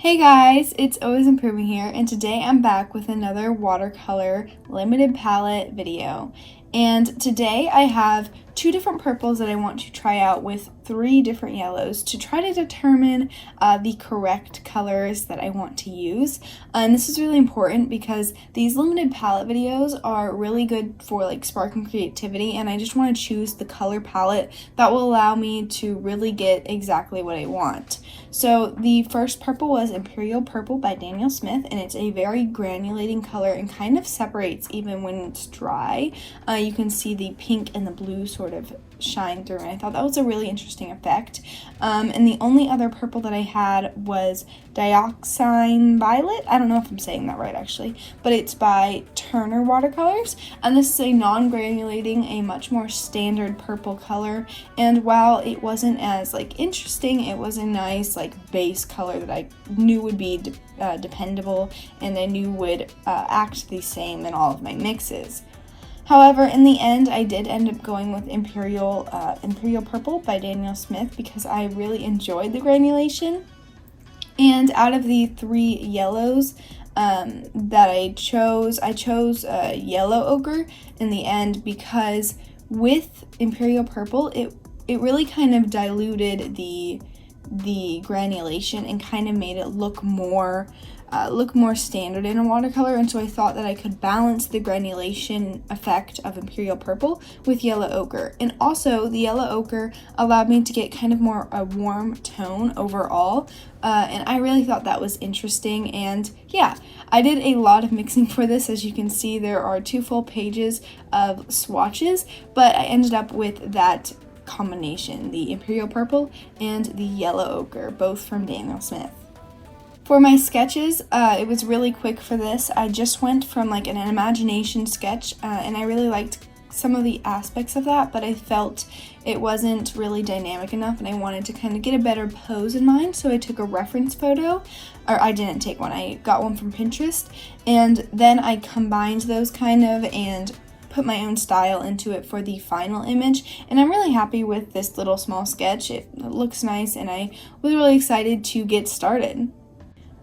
Hey guys, it's AlwaysImproving here, and today I'm back with another watercolor limited palette video. And today I have two different purples that I want to try out with three different yellows to try to determine the correct colors that I want to use. And this is really important because these limited palette videos are really good for like sparking creativity, and I just want to choose the color palette that will allow me to really get exactly what I want. So the first purple was Imperial Purple by Daniel Smith, and it's a very granulating color and kind of separates even when it's dry. You can see the pink and the blue sort of shine through, and I thought that was a really interesting effect. And the only other purple that I had was Dioxine Violet. I don't know if I'm saying that right actually, but it's by Turner Watercolors, and this is a non-granulating, a much more standard purple color. And while it wasn't as like interesting, it was a nice like base color that I knew would be dependable, and I knew would act the same in all of my mixes. However, in the end, I did end up going with Imperial Purple by Daniel Smith because I really enjoyed the granulation. And out of the three yellows that I chose Yellow Ochre in the end, because with Imperial Purple, it really kind of diluted the granulation and kind of made it look more standard in a watercolor, and so I thought that I could balance the granulation effect of Imperial Purple with Yellow Ochre. And also the Yellow Ochre allowed me to get kind of more a warm tone overall, and I really thought that was interesting. And yeah, I did a lot of mixing for this. As you can see, there are 2 full pages of swatches, but I ended up with that combination, the Imperial Purple and the Yellow Ochre, both from Daniel Smith. For my sketches, it was really quick for this. I just went from like an imagination sketch, and I really liked some of the aspects of that, but I felt it wasn't really dynamic enough, and I wanted to kind of get a better pose in mind, so I took a reference photo, or I didn't take one, I got one from Pinterest, and then I combined those kind of and put my own style into it for the final image. And I'm really happy with this little small sketch. It looks nice, and I was really excited to get started.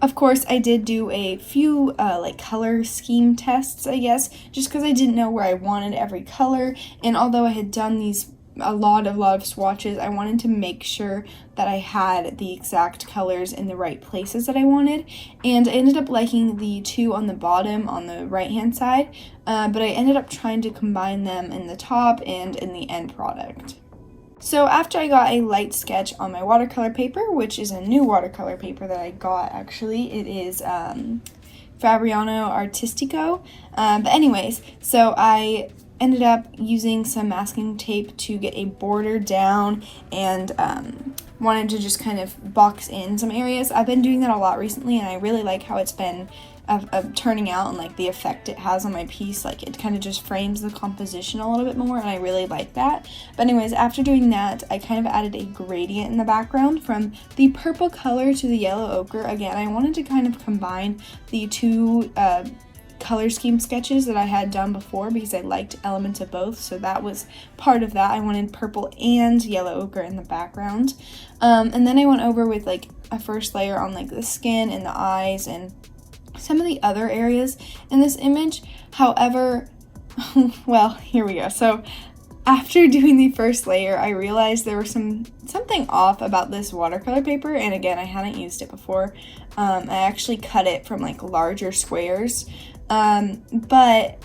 Of course, I did do a few like color scheme tests, I guess, just because I didn't know where I wanted every color. And although I had done a lot of swatches, I wanted to make sure that I had the exact colors in the right places that I wanted. And I ended up liking the 2 on the bottom on the right hand side, but I ended up trying to combine them in the top and in the end product. So after I got a light sketch on my watercolor paper, which is a new watercolor paper that I got actually, it is Fabriano Artistico, but anyways, so I ended up using some masking tape to get a border down, and wanted to just kind of box in some areas. I've been doing that a lot recently, and I really like how it's been turning out, and like the effect it has on my piece. Like it kind of just frames the composition a little bit more, and I really like that. But anyways, after doing that, I kind of added a gradient in the background from the purple color to the yellow ochre. Again, I wanted to kind of combine the 2 color scheme sketches that I had done before because I liked elements of both, so that was part of that. I wanted purple and yellow ochre in the background, and then I went over with like a first layer on like the skin and the eyes and some of the other areas in this image. However, well, here we go. So after doing the first layer, I realized there was something off about this watercolor paper, and again, I hadn't used it before. I actually cut it from like larger squares, but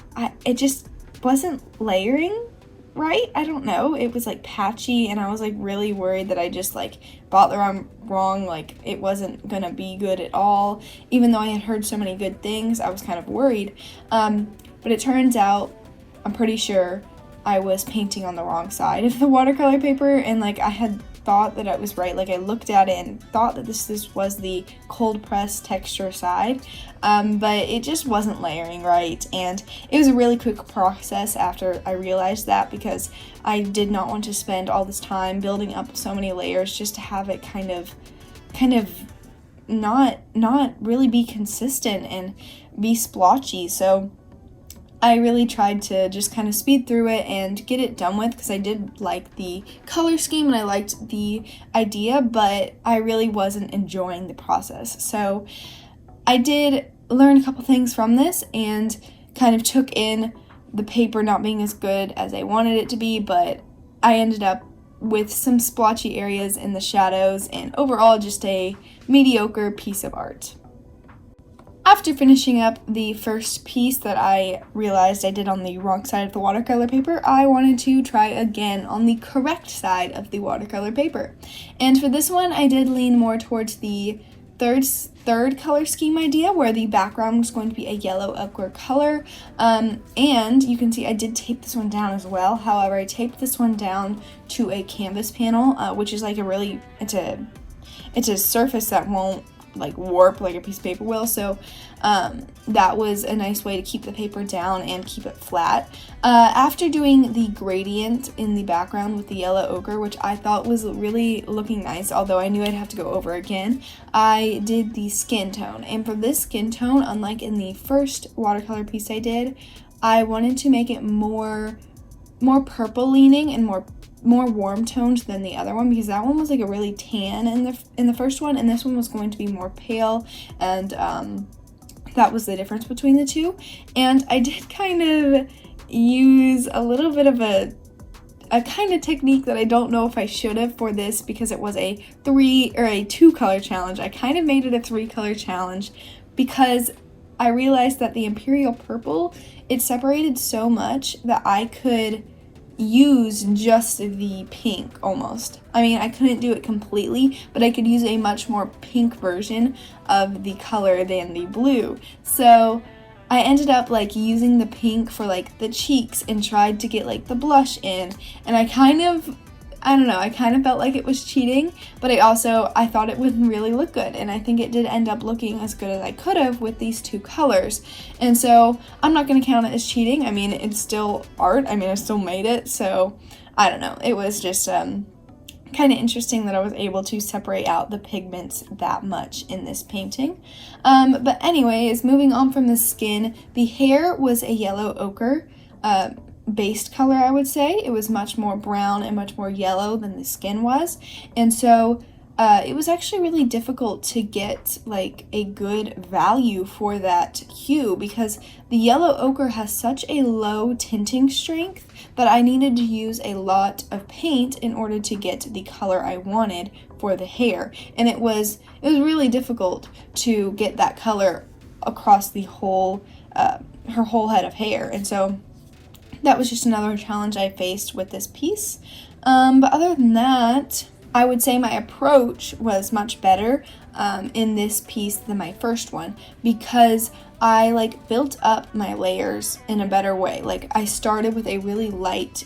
it just wasn't layering right. I don't know, it was like patchy, and I was like really worried that I just like bought the wrong, like it wasn't gonna be good at all. Even though I had heard so many good things, I was kind of worried, but it turns out, I'm pretty sure I was painting on the wrong side of the watercolor paper, and like I had thought that it was right. Like I looked at it and thought that this was the cold press texture side, but it just wasn't layering right, and it was a really quick process after I realized that, because I did not want to spend all this time building up so many layers just to have it kind of not really be consistent and be splotchy. So I really tried to just kind of speed through it and get it done with, because I did like the color scheme and I liked the idea, but I really wasn't enjoying the process. So I did learn a couple things from this and kind of took in the paper not being as good as I wanted it to be, but I ended up with some splotchy areas in the shadows and overall just a mediocre piece of art. After finishing up the first piece that I realized I did on the wrong side of the watercolor paper, I wanted to try again on the correct side of the watercolor paper. And for this one, I did lean more towards the third color scheme idea, where the background was going to be a yellow ochre color. And you can see I did tape this one down as well. However, I taped this one down to a canvas panel, which is like it's a surface that won't like warp like a piece of paper will, so that was a nice way to keep the paper down and keep it flat. After doing the gradient in the background with the yellow ochre, which I thought was really looking nice, although I knew I'd have to go over again, I did the skin tone. And for this skin tone, unlike in the first watercolor piece I did, I wanted to make it more purple leaning and more warm toned than the other one, because that one was like a really tan in the first one, and this one was going to be more pale, and that was the difference between the two. And I did kind of use a little bit of a kind of technique that I don't know if I should have for this, because it was a 2 color challenge. I kind of made it a 3 color challenge because I realized that the Imperial Purple, it separated so much that I could use just the pink almost. I mean, I couldn't do it completely, but I could use a much more pink version of the color than the blue. So I ended up like using the pink for like the cheeks and tried to get like the blush in, and I kind of felt like it was cheating, but I thought it would really look good, and I think it did end up looking as good as I could have with these 2 colors. And so I'm not going to count it as cheating. I mean, it's still art. I mean, I still made it, so I don't know. It was just kind of interesting that I was able to separate out the pigments that much in this painting. But anyways, moving on from the skin, the hair was a yellow ochre based color, I would say. It was much more brown and much more yellow than the skin was, and so it was actually really difficult to get like a good value for that hue, because the yellow ochre has such a low tinting strength that I needed to use a lot of paint in order to get the color I wanted for the hair, and it was really difficult to get that color across the whole her whole head of hair. And so that was just another challenge I faced with this piece. But other than that, I would say my approach was much better in this piece than my first one, because I like built up my layers in a better way. Like I started with a really light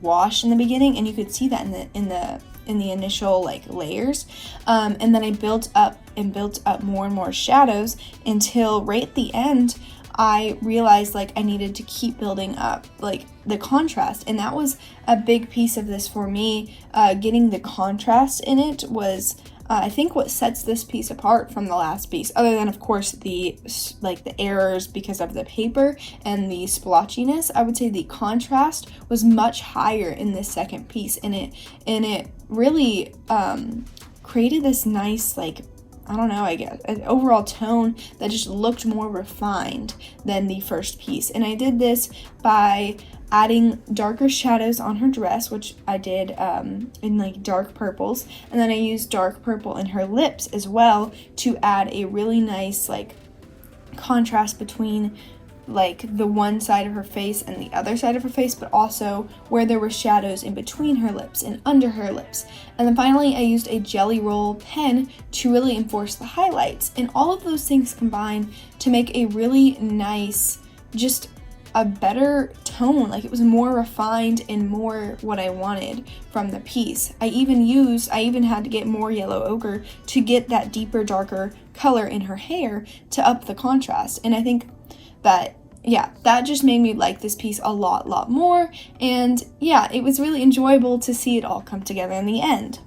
wash in the beginning, and you could see that in the initial like layers, and then I built up more and more shadows until right at the end I realized like I needed to keep building up like the contrast, and that was a big piece of this for me. Getting the contrast in it was I think what sets this piece apart from the last piece, other than of course the errors because of the paper and the splotchiness. I would say the contrast was much higher in this second piece, and it really created this nice I guess an overall tone that just looked more refined than the first piece. And I did this by adding darker shadows on her dress, which I did in like dark purples, and then I used dark purple in her lips as well to add a really nice like contrast between like the one side of her face and the other side of her face, but also where there were shadows in between her lips and under her lips. And then finally I used a jelly roll pen to really enforce the highlights, and all of those things combined to make a really nice, just a better tone. Like it was more refined and more what I wanted from the piece. I even had to get more yellow ochre to get that deeper, darker color in her hair to up the contrast. And I think that just made me like this piece a lot more, and it was really enjoyable to see it all come together in the end.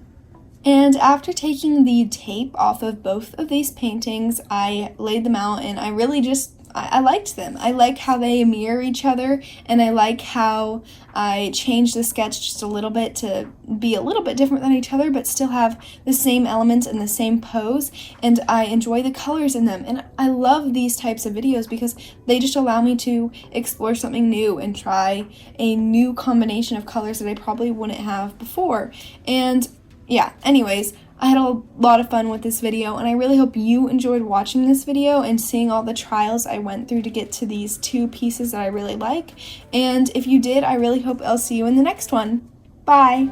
And after taking the tape off of both of these paintings, I laid them out, and I really just I liked them. I like how they mirror each other, and I like how I changed the sketch just a little bit to be a little bit different than each other, but still have the same elements and the same pose, and I enjoy the colors in them. And I love these types of videos because they just allow me to explore something new and try a new combination of colors that I probably wouldn't have before. And yeah, anyways, I had a lot of fun with this video, and I really hope you enjoyed watching this video and seeing all the trials I went through to get to these two pieces that I really like. And if you did, I really hope I'll see you in the next one. Bye!